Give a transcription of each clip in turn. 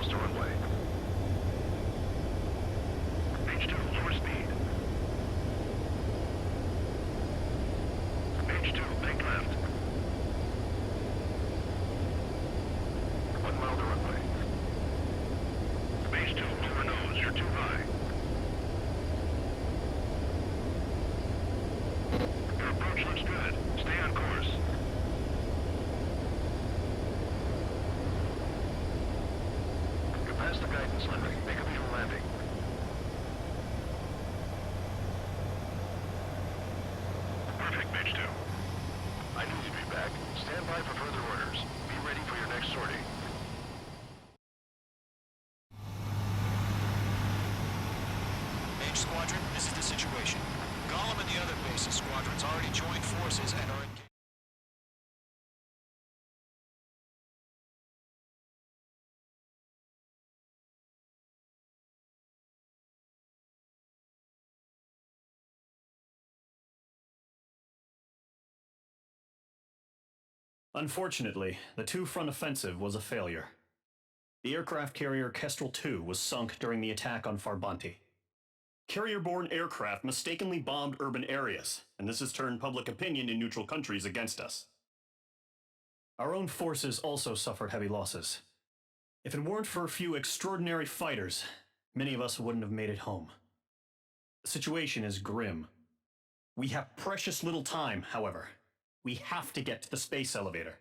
miles to runway. H2, lower speed. H2, bank left. 1 mile to runway. H2, lower nose, you're too high. Your approach looks good. Stay on course. You're past the guidance limit. Make a visual landing. Perfect, H2. I knew you'd be back. Stand by for further orders. Be ready for your next sortie. H Squadron, this is the situation. Gollum and the other bases squadrons already joined forces and are engaged. Unfortunately, the two-front offensive was a failure. The aircraft carrier Kestrel II was sunk during the attack on Farbanti. Carrier-borne aircraft mistakenly bombed urban areas, and this has turned public opinion in neutral countries against us. Our own forces also suffered heavy losses. If it weren't for a few extraordinary fighters, many of us wouldn't have made it home. The situation is grim. We have precious little time, however. We have to get to the space elevator.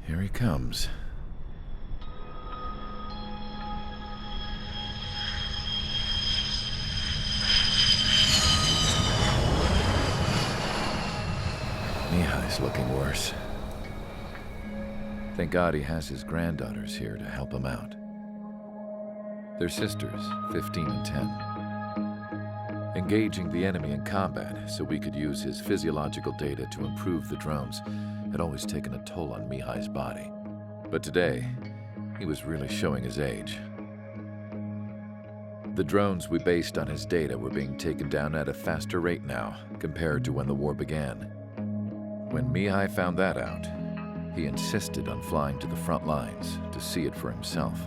Here he comes. Mihai's looking worse. Thank God he has his granddaughters here to help him out. They're sisters, 15 and 10. Engaging the enemy in combat so we could use his physiological data to improve the drones had always taken a toll on Mihai's body. But today, he was really showing his age. The drones we based on his data were being taken down at a faster rate now compared to when the war began. When Mihai found that out, he insisted on flying to the front lines to see it for himself.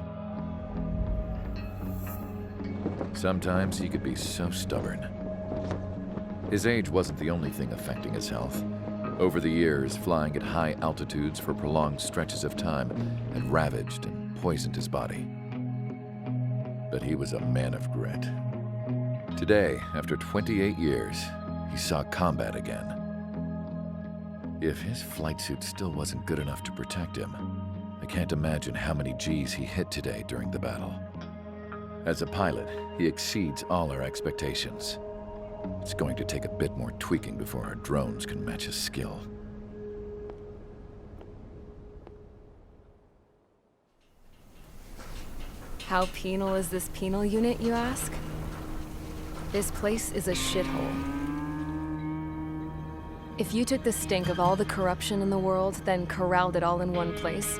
Sometimes he could be so stubborn. His age wasn't the only thing affecting his health. Over the years, flying at high altitudes for prolonged stretches of time had ravaged and poisoned his body. But he was a man of grit. Today, after 28 years, he saw combat again. If his flight suit still wasn't good enough to protect him, I can't imagine how many Gs he hit today during the battle. As a pilot, he exceeds all our expectations. It's going to take a bit more tweaking before our drones can match his skill. How penal is this penal unit, you ask? This place is a shithole. If you took the stink of all the corruption in the world, then corralled it all in one place,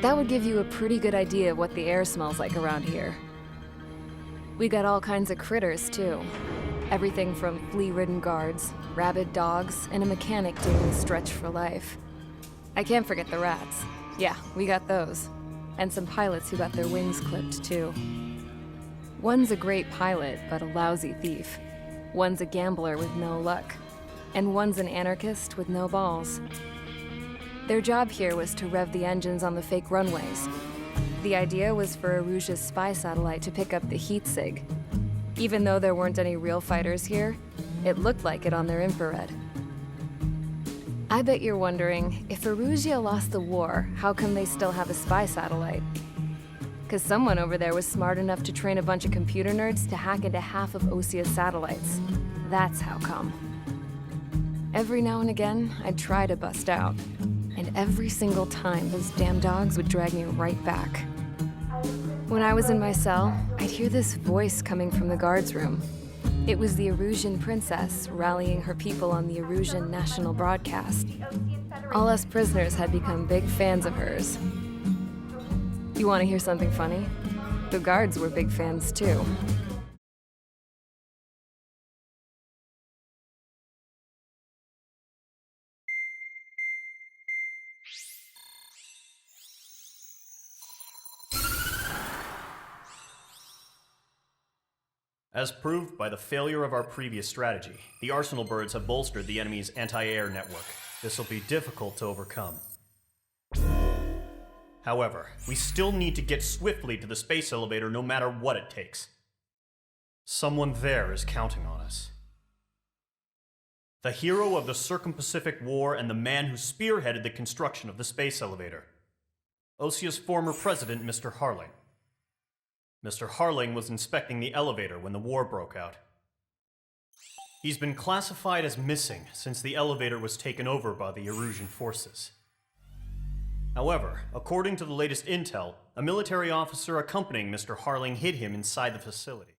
that would give you a pretty good idea of what the air smells like around here. We got all kinds of critters, too. Everything from flea-ridden guards, rabid dogs, and a mechanic doing the stretch for life. I can't forget the rats. Yeah, we got those. And some pilots who got their wings clipped, too. One's a great pilot, but a lousy thief. One's a gambler with no luck. And one's an anarchist with no balls. Their job here was to rev the engines on the fake runways. The idea was for Erusia's spy satellite to pick up the heat sig. Even though there weren't any real fighters here, it looked like it on their infrared. I bet you're wondering, if Erusia lost the war, how come they still have a spy satellite? 'Cause someone over there was smart enough to train a bunch of computer nerds to hack into half of Osia's satellites. That's how come. Every now and again, I'd try to bust out. And every single time, those damn dogs would drag me right back. When I was in my cell, I'd hear this voice coming from the guards room. It was the Erusian princess rallying her people on the Erusian national broadcast. All us prisoners had become big fans of hers. You want to hear something funny? The guards were big fans too. As proved by the failure of our previous strategy, the Arsenal birds have bolstered the enemy's anti-air network. This will be difficult to overcome. However, we still need to get swiftly to the space elevator no matter what it takes. Someone there is counting on us. The hero of the Circum-Pacific War and the man who spearheaded the construction of the space elevator. Osia's former president, Mr. Harling. Mr. Harling was inspecting the elevator when the war broke out. He's been classified as missing since the elevator was taken over by the Erusian forces. However, according to the latest intel, a military officer accompanying Mr. Harling hid him inside the facility.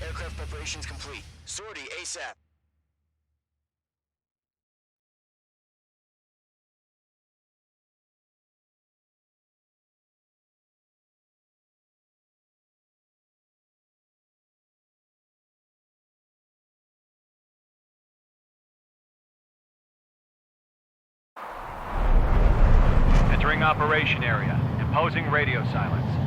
Aircraft preparations complete. Sortie ASAP. Entering operation area. Imposing radio silence.